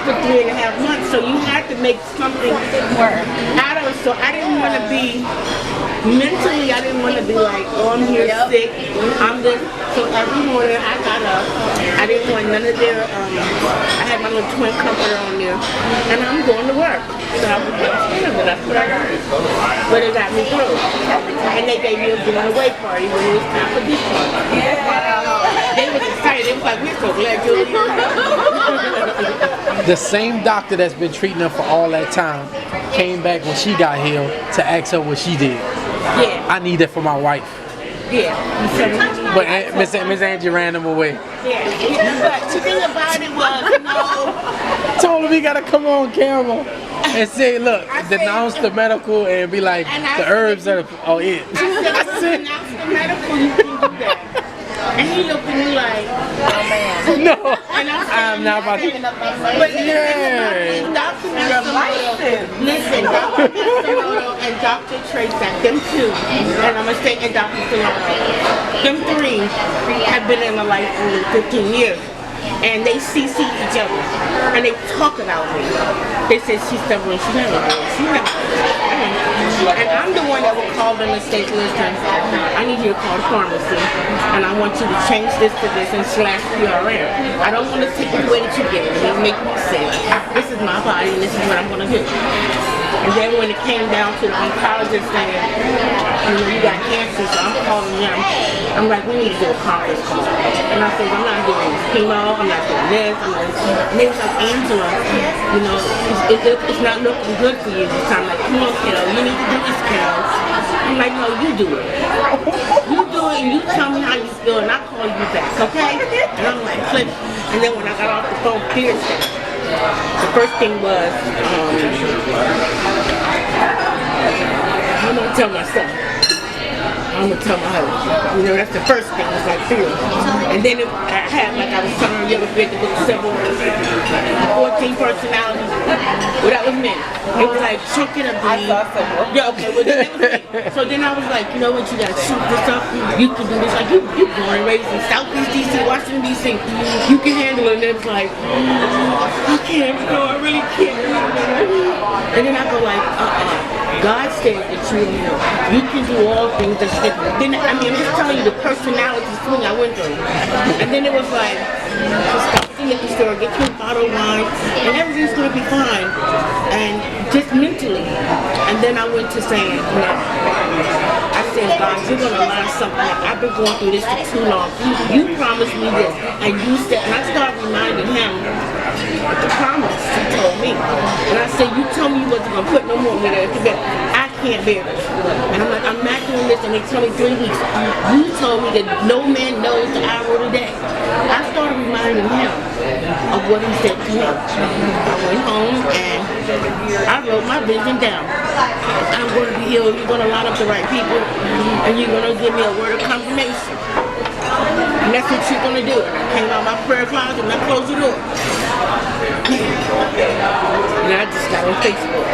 for 3.5 months, so you had to make something out of it. So I didn't want to be, mentally, I didn't want to be like, oh, I'm here sick, I'm this. So every morning I got up, I didn't want none of their, I had my little twin comforter on there, and I'm going to work. So I was like, that's what I got. But it got me through. And they gave me a going away party when it was time for this party. They was excited. They was like, we're so glad you're here. The same doctor that's been treating her for all that time came back when she got healed to ask her what she did. Yeah. I need that for my wife. Yeah. But Miss Angie ran them away. Yeah. But the thing about it was, you know, Told him he gotta come on camera and say, look, denounce the medical and be like, the herbs are it. I said, denounce the medical, you can do that. And he looked at me like, oh man. No, And I said, I'm not about to. But yeah. Dr. Listen, Dr. Massaroto and Dr. Trace, them two, and I'm going to say, and Dr. Solano, them three have been in my life for 15 years. And they CC each other, and they talk about me. They said she's stubborn, she's never good, she's never good. And I'm the one that would call them and say, listen, I need you to call the pharmacy, and I want you to change this to this and slash PRN. I don't want to take it away that you get it. It make me sick. This is my body, and this is what I'm going to do. And then when it came down to the oncologist saying, you know, you got cancer, so I'm calling them. I'm like, we need to do a conference call. And I said, I'm not doing this chemo, I'm not doing this, I'm not doing this. And they was like, Angela, you know, it's not looking good for you this time. Like, come on, kiddo, you need to do this, kiddo. I'm like, no, you do it. You do it, and you tell me how you feel, and I'll call you back, okay? And I'm like, click. And then when I got off the phone, Thursday, the first thing was, I'm gonna tell my son. I'm gonna tell my husband. You know, that's the first thing. It's like fear. And then I had, like I was telling you, you ever been to book several 14 personalities? Well, that was me. It was like choking a bee. Yeah, okay. Well, then it was me. So then I was like, you know what? You gotta shoot this up. You can do this. Like you born and raised in Southeast DC, Washington DC. You can handle it. And it was like, I can't. No, I really can't. And then I go like, God said that you can do all things that's different. Then I mean, I'm just telling you the personality swing I went through. And then it was like, stop at the liquor store, get you a bottle of wine, and everything's gonna be fine. And just mentally. And then I went to saying, no. I said, God, you're gonna learn something. I've been going through this for too long. You promised me this, and you said, and I started reminding him the promise he told me. And I said, you told me you wasn't gonna put no more of me there. I can't bear this. And I'm like, I'm not doing this. And they tell me 3 weeks. You told me that no man knows the hour of the day. I started reminding him of what he said to me. I went home and I wrote my vision down. I'm going to be healed. You're going to line up the right people. And you're going to give me a word of confirmation. And that's what you're going to do. And I came out of my prayer closet and I closed the door. And I just got on Facebook.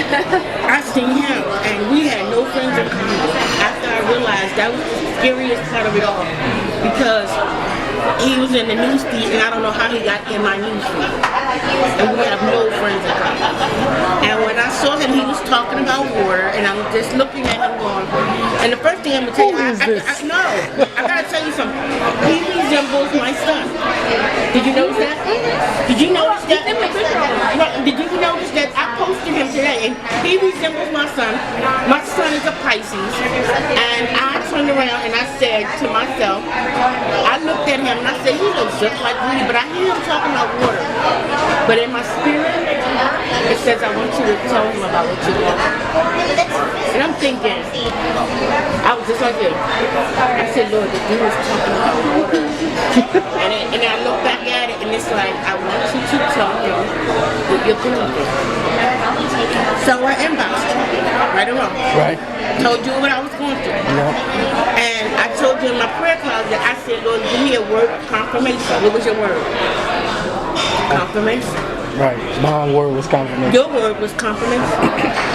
I seen him, and we had no friends in common. After I realized that was the scariest part of it all, because he was in the news feed, and I don't know how he got in my news feed. And we have no friends in common. And when I saw him, he was talking about water, and I'm just looking at him going, and the first thing I'm gonna tell you, I gotta tell you something. He resembles my son. Did you notice that? Did you notice that? Did you notice that I posted him today, and he resembles my son. My son is a Pisces, and I turned around and I said to myself, I looked at him and I said, he looks just like Rudy, but I hear him talking about water. But in my spirit, it says I want you to tell him about what you want. And I'm thinking, I was just like this. I said, Lord, the dude is talking about water. and I look back at it and it's like, I want you to tell him what you're going through. So I inboxed him, right or wrong. Right. Told you what I was going through. Yeah. And I told you in my prayer closet, I said, Lord, give me a word of confirmation. What was your word? Confirmation. Right. My word was confirmation. Your word was confirmation.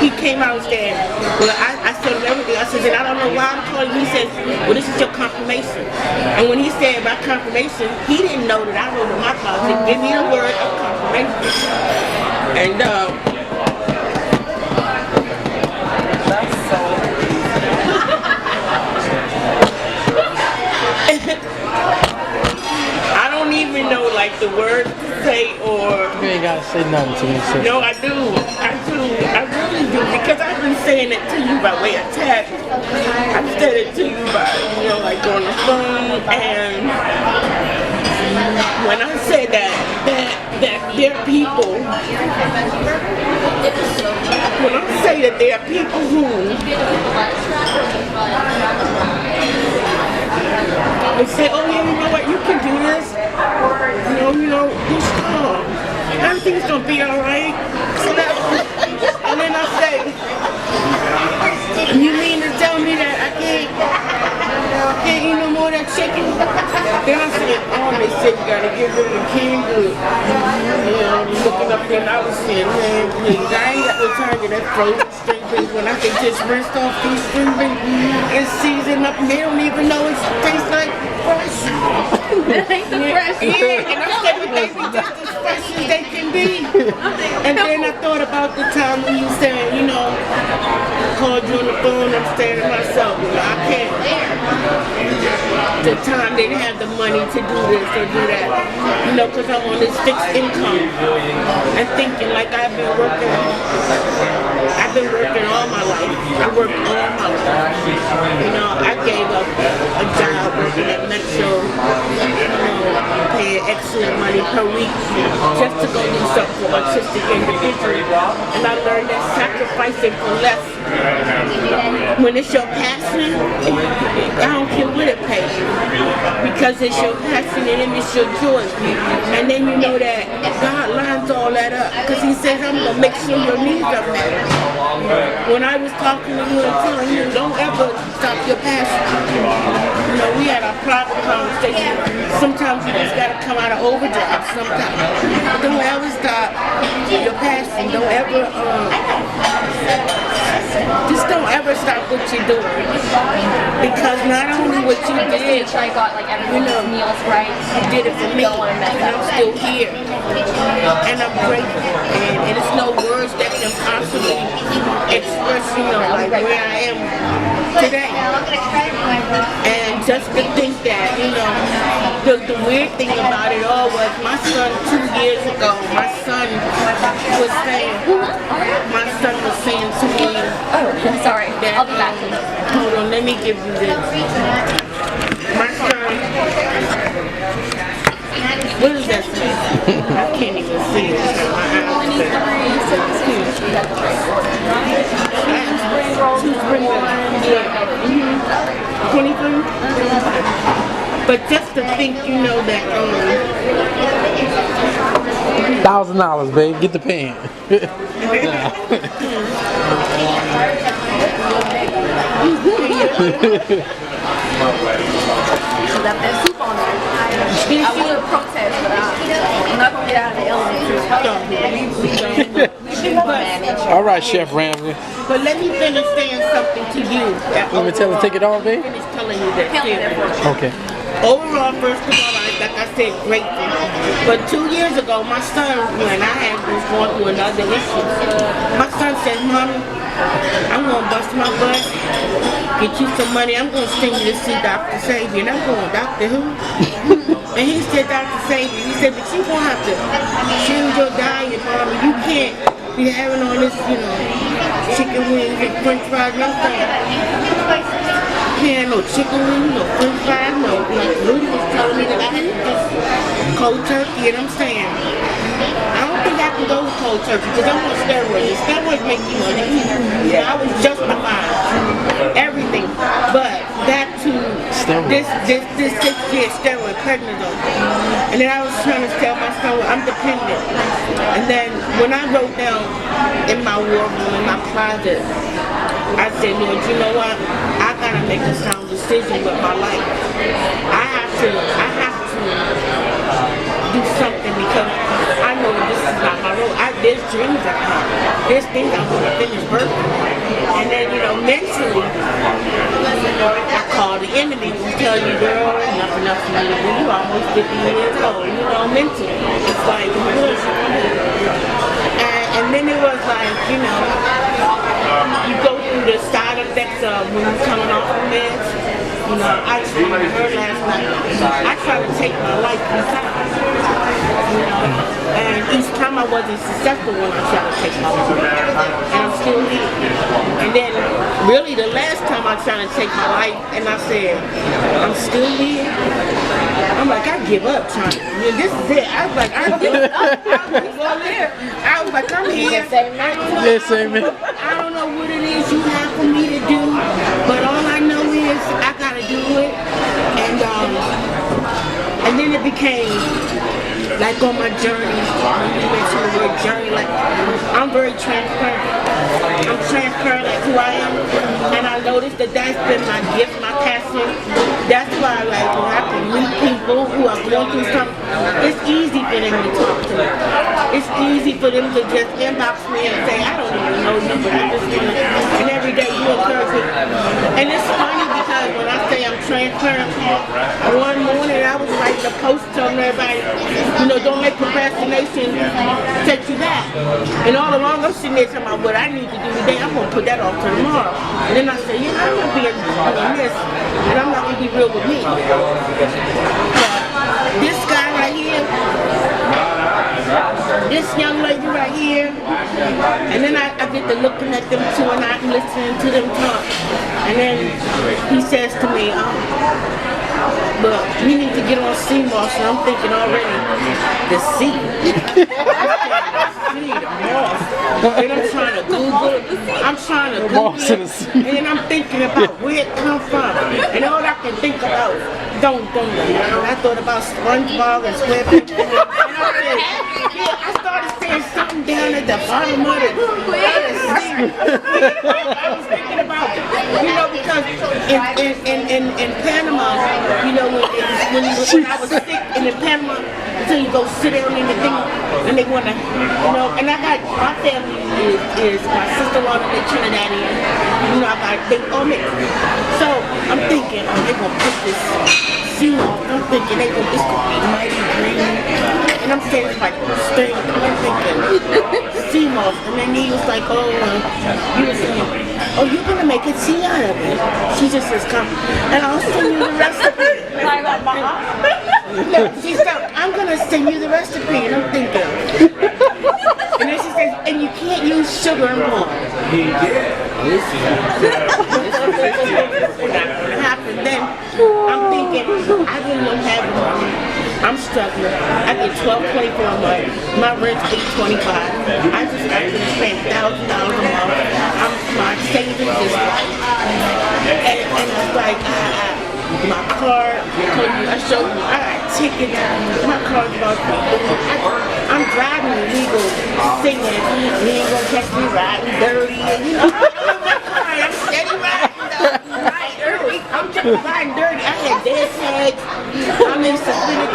He came out and said, well, I said everything. I said, I don't know why I'm calling you. He said, well, this is your confirmation. And when he said about confirmation, he didn't know that I wrote in my closet, give me a word of confirmation. And That's so. I don't even know like the words to say or. You ain't gotta say nothing to me, sis. No, I do. I really do, because I've been saying it to you by way of text. I've said it to you by, like on the phone, and when I say that there are people, when I say that there are people who they say, oh yeah, you know what, you can do this, be strong. Everything's gonna be alright. And then I say, you mean to tell me that I can't eat no more of that chicken? Then I said, oh, they said you gotta get rid of the canned goods. Looking up there and I was saying, man, please, I ain't got no time to that frozen string beans when I can just rinse off these string beans and season up, and they don't even know it tastes like fresh. That ain't the fresh. Yeah, and I said, but they be just as fresh as they can be. And then I thought about the time when you said, called you on the phone, I'm saying to myself, I can't. The time they didn't have the money to do this or do that, because I'm on this fixed income and thinking like I've been working all my life. I worked all my life. I gave up a job working at Metro, paying excellent money per week just to go do something for autistic individuals. And I learned that sacrificing for less, when it's your passion, I don't care what it pays, because it's your passion and it's your joy. And then you know that God lines all that up, because He says, I'm going to make sure your needs are met. When I was talking to you and telling you, don't ever stop your passion. We had our private conversation. Sometimes you just got to come out of overdrive sometimes. But don't ever stop your passion. Don't ever, just don't ever stop what you're doing. Because not only what you did, I got like everyone's meals right. You did it for me, and I'm still here. And I'm grateful. And it's no words that can possibly express, like where I am today. And just to think that, the weird thing about it all was my son 2 years ago, my son was saying to me, oh, sorry, that, I'll be back. Hold on, let me give you this. My son, what does that say? I can't even see it. Two spring rolls. 23? But just to think, that $1,000, babe. Get the pen. She left that soup on there. I would protest, but I'm not gonna get out of the elevator. All right, Chef Ramsey. But let me finish saying something to you. Let me tell her, take it off, babe. Finish telling you that. Okay. Overall, first of all, like I said, grateful. But 2 years ago, my son, when I was going through another issue, my son said, Mommy, I'm going to bust my butt, get you some money, I'm going to send you to see Dr. Xave. And I'm going, Dr. who? And he said, Dr. Xave. He said, but you going to have to change your diet, Mommy. You can't be having all this, chicken wings and french fries and everything. Can't no chicken wings, no french fries, no. Rudy was telling me that I hate this cold turkey, and I'm saying, I don't think I can go with cold turkey because I'm on steroids. Steroids make you money. I was justified everything, but back to this 6-year steroid prednisone. And then I was trying to tell myself I'm dependent. And then when I wrote down in my war room, in my closet, I said, Lord, you know what? I gotta make a sound decision with my life. I have to do something because I know this is not my there's dreams that I have. There's things I want to finish birthing. And then, you know, mentally, I call the enemy and tell you, girl, enough for you. You almost 50 years old, you know, mentally. It's like, and then it was like, you know, you go through the side effects of when you're coming off of meds. You know, I explained to her last night, I try to take my life in times. You know, and each time I wasn't successful when I tried to take my life. And I'm still here. And then, really, the last time I tried to take my life, and I said, I'm still here. I'm like, I give up trying. This is it. I was like, I give up. I was like, I'm here. I don't know what it is you have for me to do, but all I know is I gotta do it. And then it became like on my journey. You mentioned the word journey. Like I'm very transparent. I'm transparent like who I am, and I noticed that that's been my gift, my passion. That's why, like, when I can meet people who are going through something, it's easy for them to talk to me. It's easy for them to just inbox me and say, I don't even know you, but I just want to. And every day you encourage me. And it's funny because when I say I'm transparent, one morning I was writing a post telling everybody, you know, don't make procrastination set you back. And all along I'm sitting there talking about what I need to do today. I'm going to put that off to tomorrow. And then I say, you know, I'm going to be doing this, and I'm not going to be real with me. This guy right here, this young lady right here, and then I get to looking at them too, and I'm listening to them talk. And then he says to me, but we need to get on CMOS, and I'm thinking already, the C. And I'm trying to Google, and then I'm thinking about where it come from. And all I can think about, don't. I thought about SpongeBob and SquarePants. And I started saying something down at the bottom of it. I was thinking about, you know, because in Panama, you know, when I was sick in Panama, until you go sit down in the thing, and they want to, you know, and I got, my family is my sister-in-law, they Trinidadian, you know, they all mixed. So I'm thinking, they're going to put this seal on. I'm thinking, this going to be mighty green. And I'm saying, it's like, stink. I'm thinking, CMOS. And then he was like, he was saying, you're going to make a tea out of it. She just says, come. And I'll send you the recipe. No, she said, I'm going to send you the recipe. And I'm thinking. And then she says, and you can't use sugar and water. This is not going to happen. Then I'm thinking, I really don't have the money. I'm struggling. I get $12.24 a month. My rent's $8.25. I just got to spend $1,000 a month. My savings is like, and it's like, my car, I showed you, I got tickets, my car's about I'm driving illegal, singing, you ain't gonna catch me riding dirty, and you know, I'm steady riding dirty, I'm just riding dirty, I had dead tags, I'm in Savannah,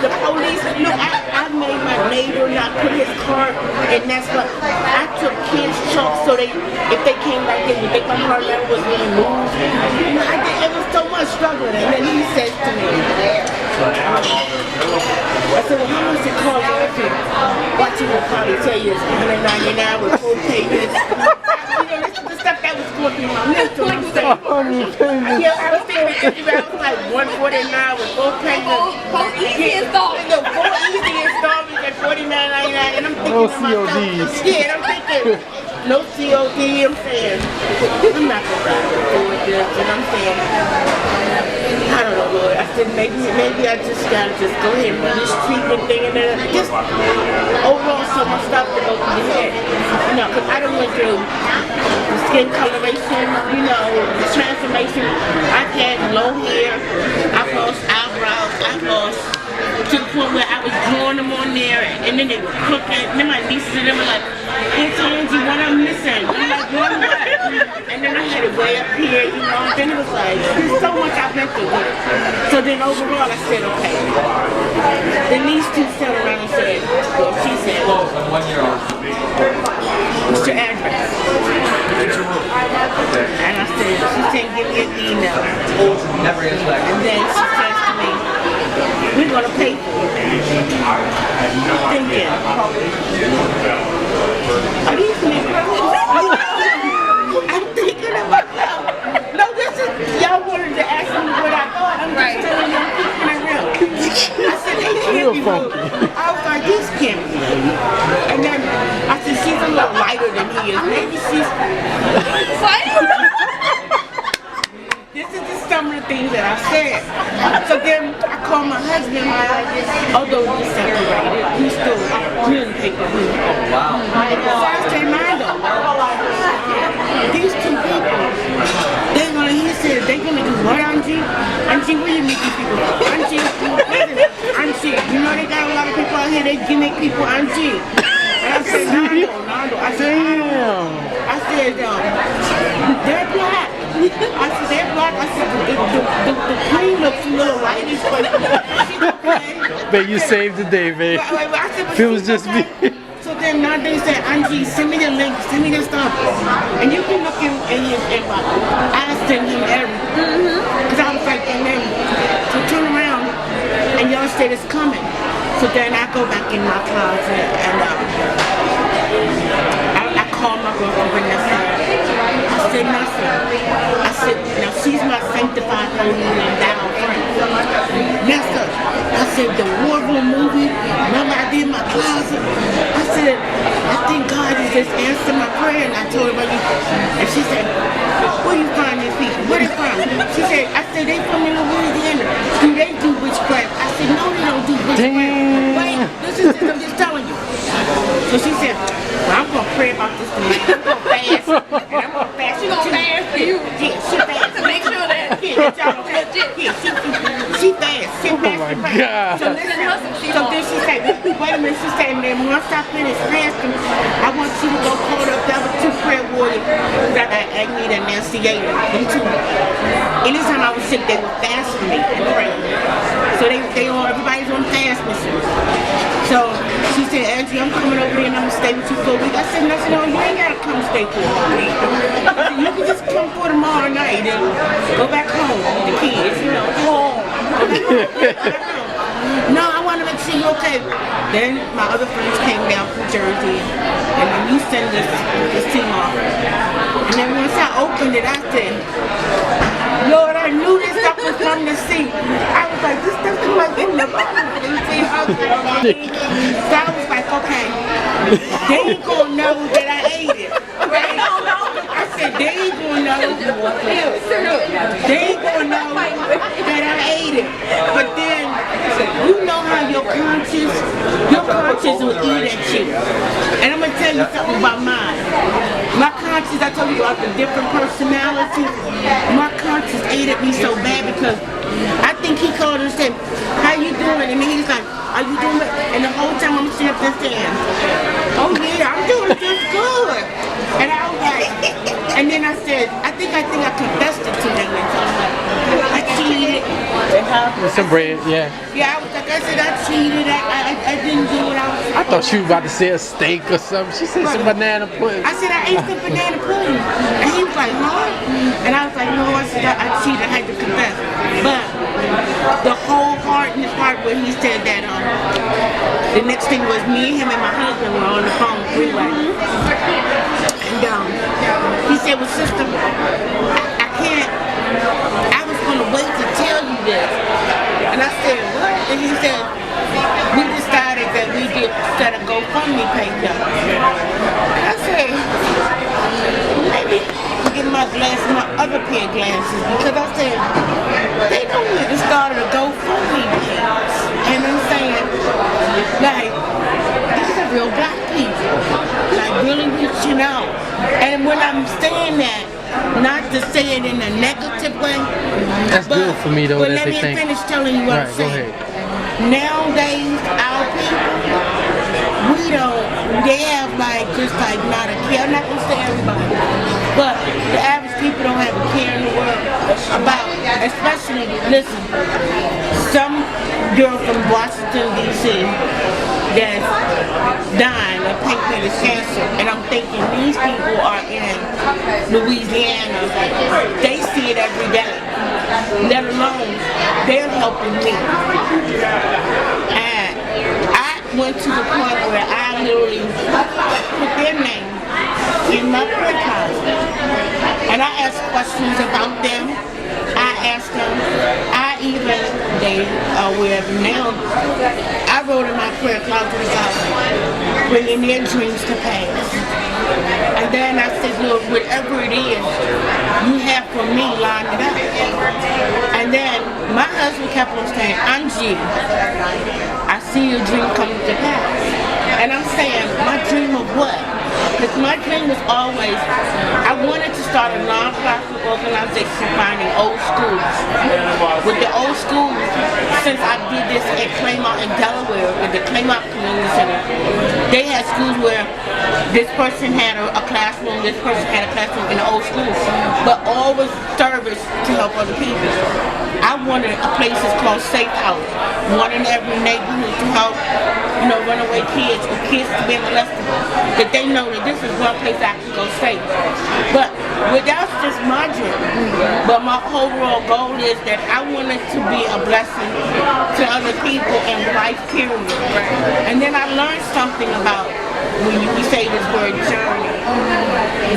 the police, you know, I made my neighbor not put his car, and that's what, I took kids' chalk so if they came back, they would think my car never was being moved, you know, it was so much struggling, and then he says to me, I said, well, how much it cost you? What you will probably tell you is $199 with 4 pages. You know, this is the stuff that was going through my mental. I'm saying, I was thinking, I was like $149 with 4 pages. 4 easy installments. 4 easy installments at $49.99, and I'm thinking to myself, and I'm thinking, no COD, I'm saying, I'm not going to afford this, and I'm saying, I don't know, Lord. I said maybe I just gotta go ahead and do this treatment thing, and then just overall so much stuff to go through the head. You know, because I done went through the skin coloration, you know, the transformation. I've had low hair, I've lost eyebrows, I've lost to the point where I was drawing them on there, and then they were crooked. And then my nieces and them were like, Auntie Angie, what I'm missing? I'm like, what? And then I had it way up here, you know. And then it was like, there's so much I've been through with it. So then overall, I said, okay. Then these two sat around and said, well, she said, And then she says to me, we're going to pay for it. I'm thinking, are these niggas? I'm thinking to myself, no, this is, y'all wanted to ask me what I thought. I'm just telling you, I'm keeping it real. I said, they can't be real. I was like, this can't be real. And then I said, she's a little lighter than he is. Maybe she's... This is just some of the things that I said. So then I called my husband, although we're separated, we still communicate with me. Wow. So I said, Mando, these two people, he said, they're going to do what, Auntie? Auntie, where you meet these people from? Auntie, Auntie, you know they got a lot of people out here, they make people Auntie. And I said, Nando. I said, they're black. I said, they're black. I said, the queen looks a little whitish, but she's okay. Babe, you saved the day, babe. I said, if it was just me. So then now they said, Auntie, send me the link, send me the stuff. And you can look in his inbox. I send him everything. Because I was like, and then to turn around and y'all said it's coming. So then I go back in my closet and I called my girlfriend Vanessa. I said nothing. I said, now she's my sanctified holy and thou friend. Vanessa, I said, the War Room movie, remember I did my closet? I said, I think God has just answered my prayer. And I told her about you. And she said, where you find these people? Where they from? She said, I said, they from Louisiana. Do they do witchcraft? I said, no, they don't do witchcraft. Wait, listen to this, I'm just telling you. So she said, well, I'm going to pray about this tonight. I'm going to fast. And I'm going to fast. She gonna fast for you. Yeah, she fast. To make sure that she fast. She fast. Oh my God. So then she said, wait a minute, she said, and then once I finish fasting, I want you to go call up the other two prayer warriors. I need an enunciator. Them two. Anytime I was sick, they would fast for me and pray. So everybody's on fast mission. So she said, Angie, I'm coming over there and I'm going to stay with you for a week. I said, no, you ain't got to come stay for a week. I said, you can just come for tomorrow night and go back home with the kids, you know. Go back home. No, I want to make sure you're okay. Then my other friends came down from Jersey and then you send this team off. And then once I opened it, I said, Lord, I knew this stuff was from the sea. I was like, this stuff is like in the bottom. So I was like, okay, they ain't gonna know that I ate it. Right? I said, they ain't gonna know. They ain't gonna know that I ate it. But then, you know how your conscience will eat at you. And I'm gonna tell you something about mine. My conscience, I told you about the different personalities. My conscience ate at me so bad because I think he called and said, how you doing? And then he's like, are you doing it? And the whole time I'm sitting up there saying, oh yeah, I'm doing just good. And I was like, and then I said, I think I confessed it to him and told him like, I cheated. With some bread, yeah. Yeah, I was like, I said I cheated. I didn't do what I was supposed to. I thought she was about to say a steak or something. She said some banana pudding. I said I ate some banana pudding. And he was like, huh? And I was like, no, I said I cheated. I had to confess. But the whole heart in his heart where he said that the next thing was me, him, and my husband were on the phone freeway. And he said, well, sister, I can't. I was going to wait to tell you this. And I said, what? And he said, we decided that we did set a GoFundMe page up. And I said, maybe get my other pair of glasses, because I said, they don't need to start a GoFundMe page. And I'm saying, like, these are real black people. Like, really reaching out. And when I'm saying that, not to say it in a negative way. That's good for me though. But let me finish telling you what I'm saying. Nowadays, our people, they have like just like not a care. I'm not gonna say everybody, but the average people don't have a care in the world about, especially, listen, some girl from Washington D.C. that's dying of pancreatic cancer, and I'm thinking these people are in Louisiana. They see it every day. let alone they're helping me. And I went to the point where I literally put their name in my prayer closet. And I asked questions about them. I asked them, they are aware of now. I wrote in my prayer closet about bringing their dreams to pass. And then I said, Lord, whatever it is you have for me, line it up. And then my husband kept on saying, Angie, I see your dream coming to pass. And I'm saying, my dream of what? Because my dream was always, I wanted to start a non-profit organization finding old schools. With the old schools, since I did this at Claymont in Delaware, with the Claymont Community Center, they had schools where this person had a classroom, this person had a classroom in the old schools, but all was service to help other people. I wanted a place that's called Safe House, one in every neighborhood to help, runaway kids or kids to be molested, that they know that this is one place I can go safe. But that's just my dream. But my overall goal is that I wanted to be a blessing to other people in life, period. And then I learned something about when we say this word journey,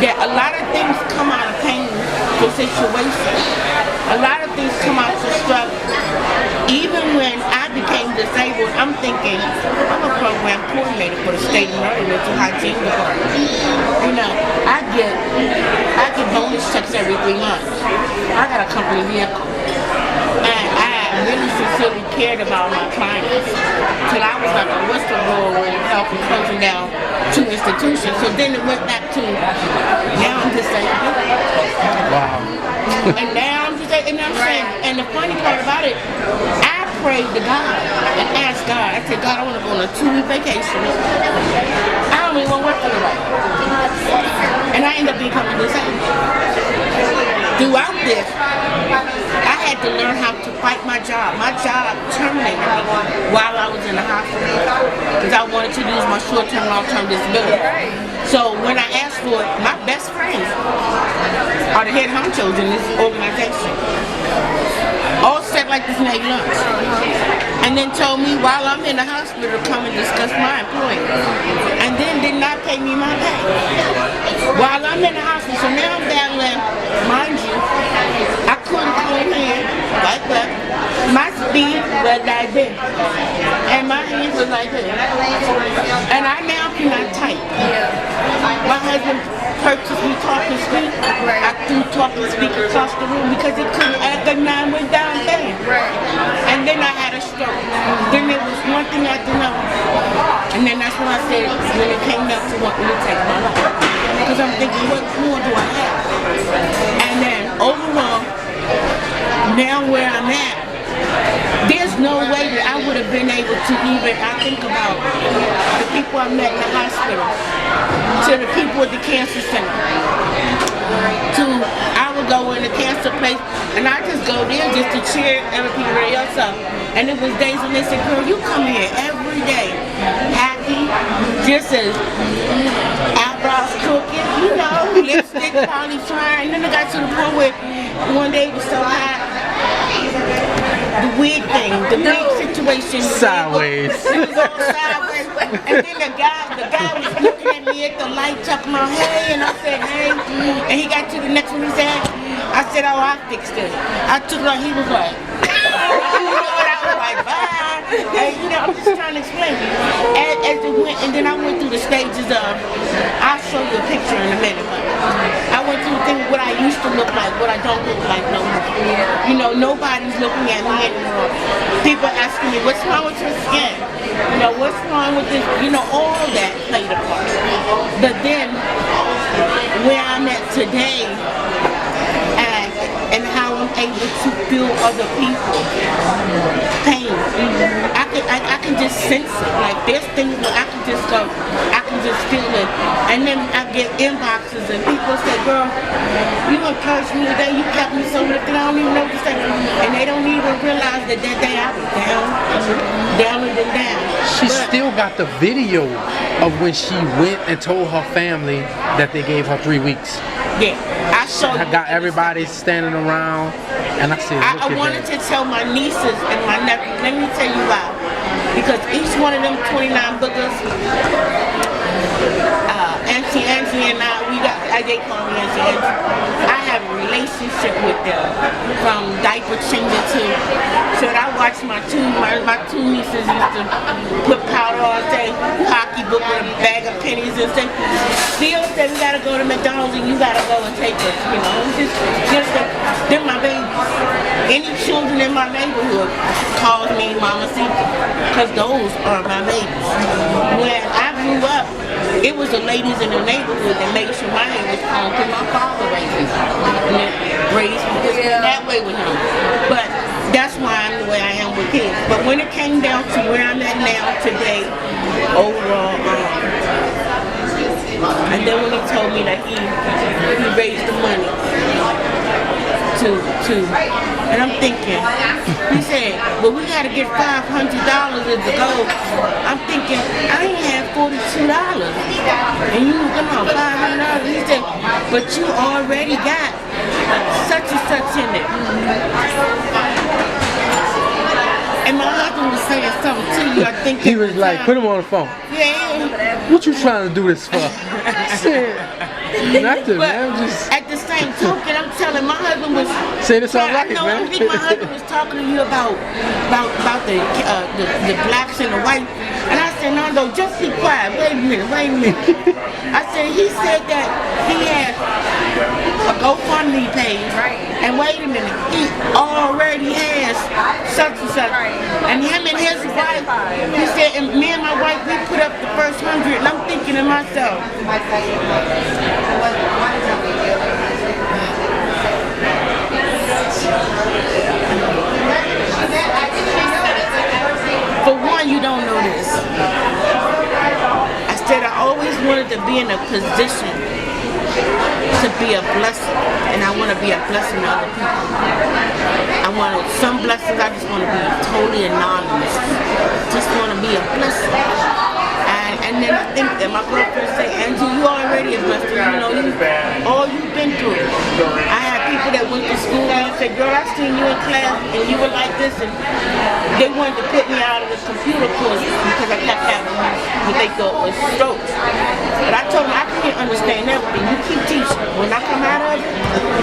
that a lot of things come out of painful situations. A lot of things come out of struggle. Even when I became disabled, I'm thinking, I'm a program coordinator for the state of Maryland mental hygiene department. I get bonus checks every 3 months. I got a company vehicle. And I really sincerely cared about my clients till I was like a whistleblower when it helped closing down 2 institutions. So then it went back to, now I'm disabled. Wow. And now I'm disabled. And I'm saying, and the funny part about it, I prayed to God and asked God. I said, God, I want to go on a 2-week vacation. I don't even want to work for nobody. And I ended up becoming disabled. Throughout this, I had to learn how to fight my job. My job terminated me while I was in the hospital because I wanted to use my short-term, long-term disability. So when I asked for it, my best friends are the head honchos in this organization. All sat like this and ate lunch. And then told me while I'm in the hospital to come and discuss my employment. And then did not pay me my pay. While I'm in the hospital, so now I'm battling, mind you, I couldn't come in like that. My speed was like this. And my hands was like this. And I now cannot type. My husband purchased me talking speak. I threw talking speak across the room because he couldn't add the 9 went down there. And then I had a stroke. Then there was one thing after another. And then that's when I said, when it came up to want me to take my life. Because I'm thinking, what more do I have? And then overall, now where I'm at, there's no way that I would have been able to even, I think about the people I met in the hospital, to the people at the cancer center, I would go in the cancer place and I just go there just to cheer everybody else up. And it was days when they said, girl, you come here every day, happy, just as eyebrows crooked, lipstick probably trying. And then it got to the point where one day it was so hot, the wig thing, the wig situation. Sideways. It was all sideways. And then the guy was looking at me at the light, talking about, hey, and I said, hey. And he got to the next one, he said, I said, oh, I fixed it. I took it, he was like, I was like, bye. And I'm just trying to explain. As it went, and then I went through the stages of, I'll show you a picture in a minute. I went through the thing what I used to look like, what I don't look like no more. Nobody's looking at me anymore. People asking me, what's wrong with your skin? What's wrong with this? All that played a part. But then, where I'm at today, and how I'm able to feel other people's pain. I can just sense it. Like there's things where I can just go, I can just feel it. And then I get inboxes and people say, girl, you encouraged me today, you kept me so lifted, I don't even know what to say. And they don't even realize that day I was down and down. She still got the video of when she went and told her family that they gave her 3 weeks. Yeah. I got everybody standing around, and I said, I wanted to tell my nieces and my nephews. Let me tell you why. Because each one of them 29 boogers, Auntie Angie and they call me Auntie Angie. I have a relationship with them from diaper changing to. So I watch my two nieces used to put powder on, say pocketbook with a bag of pennies and say, still said we gotta go to McDonald's and you gotta go and take us. You know, just they're my babies. Any children in my neighborhood calls me Mama Sita, because those are my babies. When I grew up, it was the ladies in the neighborhood that made sure my hair was combed because my father raised me. That way with him. But that's why I'm the way I am with kids. But when it came down to where I'm at now today, overall, and then when he told me that he raised the money to and I'm thinking, he said, well, we got to get $500 to go. I'm thinking, I ain't had $42. And you come on, $500. He said, but you already got such and such in it. And my husband was saying something to you, I think. He was like, put him on the phone. Yeah. What you trying to do this for? I said, nothing, man. Just at the same token, I'm telling my husband was say this all right, man. I think my husband was talking to you about the blacks and the whites, and I said, no, just be quiet. Wait a minute. I said he said that he had a GoFundMe page, right? And wait a minute, he already has such and such, right. And him and his wife, he said, and me and my wife, we put up the first 100, and I'm thinking to myself. For one, you don't know this. I said I always wanted to be in a position to be a blessing, and I want to be a blessing to other people. I want some blessings. I just want to be totally anonymous. Just want to be a blessing. And then I think that my girlfriend say, Angie, you already a blessing. You know, all you've been through. I had people that went to school and said, girl, I seen you in class and you were like this, and they wanted to put me out of the computer course because I kept having what they thought was strokes. But I told them I can't understand everything. You keep teaching. When I come out of it,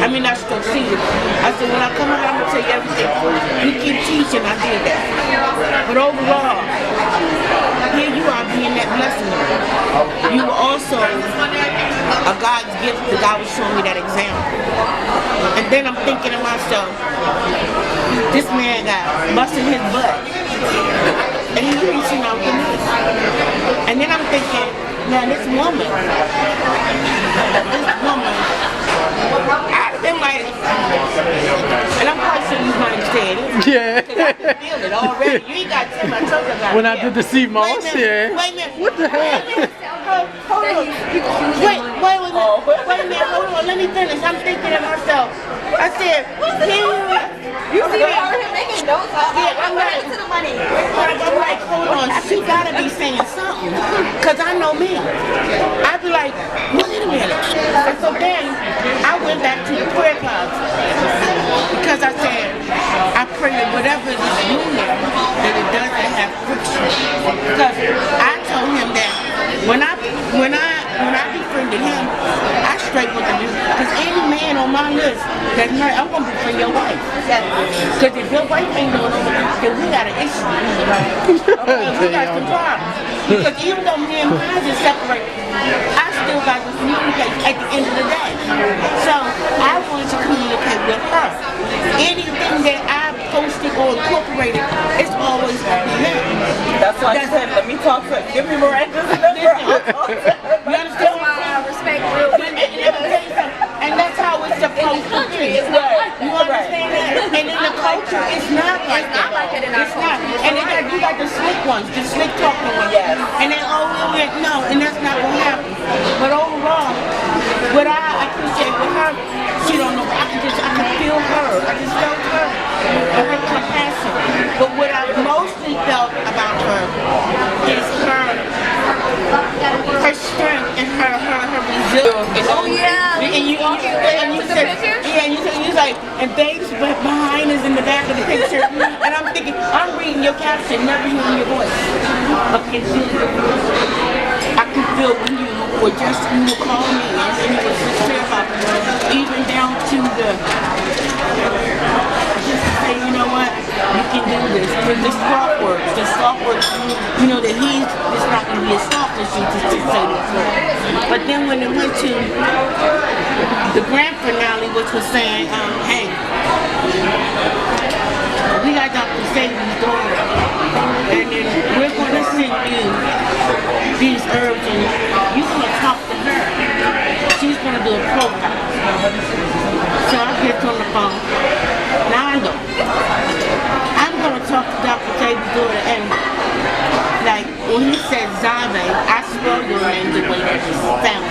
I mean not stroke season. I said when I come out, I'm gonna tell you everything. You keep teaching. I did that. But overall, here you are being that blessing. You were also a God's gift because God was showing me that example. And then I'm thinking to myself, this man got busting his butt. And he's reaching out for me. And then I'm thinking, man, this woman, I've been like, and I'm probably shouldn't use my understanding. Yeah. Because I can feel it already. You ain't got to tell my toes about when I did the seat, I said, wait a minute. What the hell? Hold on. Wait a minute, hold on. Let me finish. I'm thinking to myself. I said, you see me over here making notes. Yeah, I'm right. To the money. I'm like, hold on. She gotta be saying something. Because I know me. I'd be like, wait a minute. And so then I went back to the prayer closet. Because I said, I pray that whatever is union, that it doesn't have friction. Because I told him that when I befriended him, I straight with him. Because any man on my list that's married, I'm going to befriend your wife. Because if your wife ain't doing it, then we got an issue. We got some problems. Because even though me and mine is separated, I still got to communicate at the end of the day. So I wanted to communicate with her. Anything that I posted or incorporated, it's always going to be me. That's why I said, let me talk to her. Give me Miranda's number. You understand what I'm saying? Respect real good. And that's how it's supposed to be. You understand that? And in the culture, it's not like that. It's not like that in our culture. And then you got the slick ones, the slick talking ones. Yes. And then, no, and that's not what happened. But overall, what I appreciate with her, she don't know, I can feel her. I just felt her and her compassion. But what I mostly felt about her is her her strength and her resilience. Oh yeah. And you said, yeah, and you said, like, and Dave's behind us in the back of the picture. And I'm thinking, I'm reading your caption, never hearing your voice. Okay, I can feel when you would call me and you would sincere about it, even down to just to say, you know what, you can do this. The soft words, you know, that it's not going to be as soft as you just to say this word. But then when it went to the grand finale, which was saying, hey, we got Dr. Xave's daughter, and then we're going to send you these herbs, and you're going to talk to her. She's going to do a profile. So I get on the phone. Now I know. I'm going to talk to Dr. Xave's daughter, and like when he said Xave, I spell your name the way that it's spelled,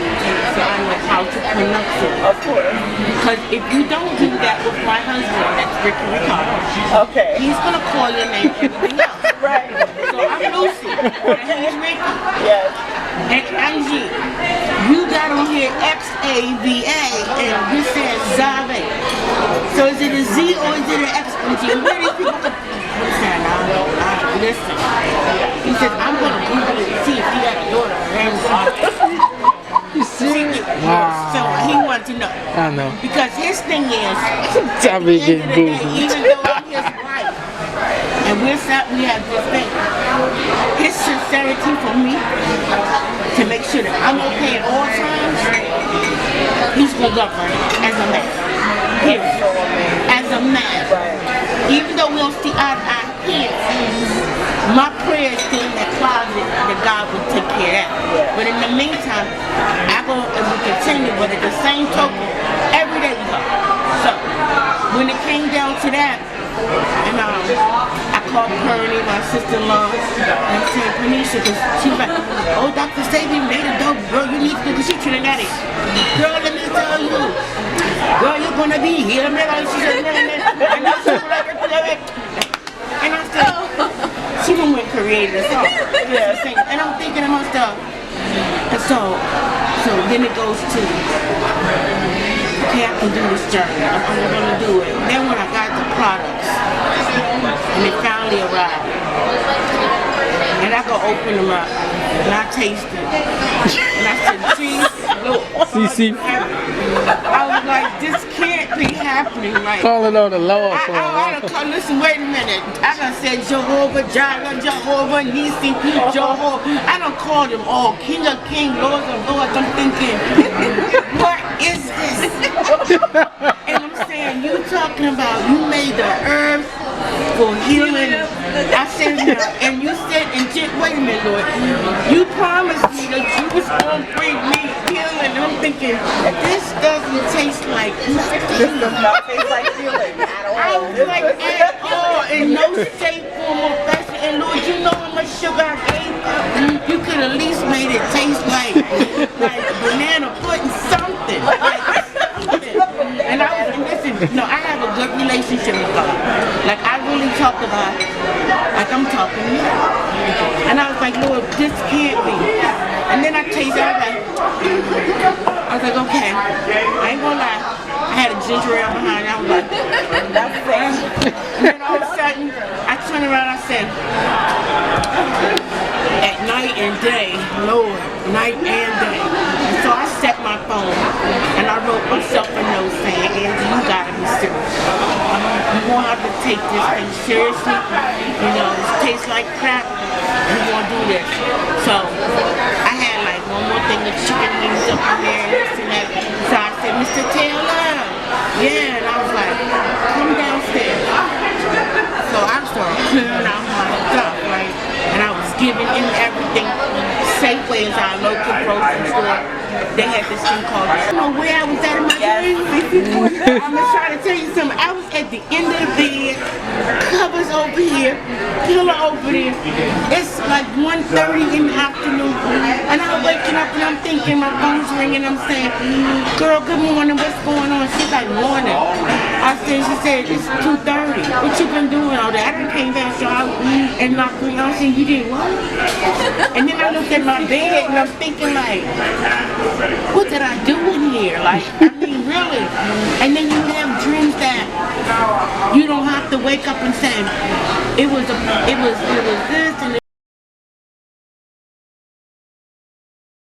so I know how to pronounce it. Of course. Because if you don't do that with my husband, that's Ricky Ricardo, Okay. he's going to call your name everything else. Right. So I'm Lucy, and he's Ricky. Yes. X-I-G. You got on here X-A-V-A, and this says Xave. So is it a Z or is it an X-I-G? Where these people listen, listen. He says, I'm going to Google it and see if he got a daughter. You see? So he wanted to know. I know. Because his thing is, I be getting Googled. even though I'm his wife, and we have this thing, his sincerity for me, to make sure that I'm okay at all times, he's going to govern as a man. Period. As a man. Even though we don't see eye to eye here, my prayer is still in that closet that God will take care of that. But in the meantime, I go and we continue, but at the same token, every day we go. So, when it came down to that, and I called Perny, my sister-in-law, and I said, Panisha, because she was like, oh, Dr. Xave made a dope, girl, you need to do, because she's Trinidadian. Girl, let me tell you, girl, you're going to be here. And I said, she done went created a song. And I'm thinking to myself, and so then it goes to, okay, I can do this journey. I'm going to do it. Then when I got the products, and they finally arrived, and I go open them up, and I taste it, and I said, geez, look. CC. I was like, this can't be happening. Like, calling on the Lord for listen, wait a minute. I done said Jehovah Jireh, Jehovah Nisi, Jehovah. I done called them all King of Kings, Lord of Lords. I'm thinking, what is this? And I'm saying, you talking about you made the earth for healing. I said, and you said, wait a minute, Lord, you promised me that you was going to bring me healing. And I'm thinking, this doesn't taste like nothing. This does not taste like healing at all. I was like, at all, in no shape, form, or fashion. And Lord, you know how much sugar I gave you. You could at least made it taste like banana pudding, something. And I was, listen, no, I have a good relationship with God. Like, I really talk about, like I'm talking to you. And I was like, Lord, this can't be. And then I tasted it, I was like, okay, I ain't gonna lie. I had a ginger ale behind it. I was like, that's fair. And then all of a sudden, I turned around and I said, at night and day, Lord, night and day. And so I set my phone and I wrote myself a note saying, Angie, you gotta be serious. You won't have to take this thing seriously. You know, it tastes like crap. And you won't do this. So I had like one more thing of chicken wings up in there and this and that. So I said, Mr. Taylor, yeah, and I was like, come downstairs. So I started clearing out my stuff, right? And I was giving him everything. Safeway is our local grocery store. They had this thing called, you know where I was at in my dream? I'm just trying to tell you something. I was at the end of the bed, covers over here, pillow over there. It's like 1:30 in the afternoon, and I'm waking up and I'm thinking, my phone's ringing. I'm saying, girl, good morning. What's going on? She's like, morning. She said, it's 2:30. What you been doing all day? I done came down, showered, and knocked me out. I said, you did what? And then I looked at my bed and I'm thinking like, what did I do in here? Like, I mean, really? And then you have dreams that you don't have to wake up and say, it was this and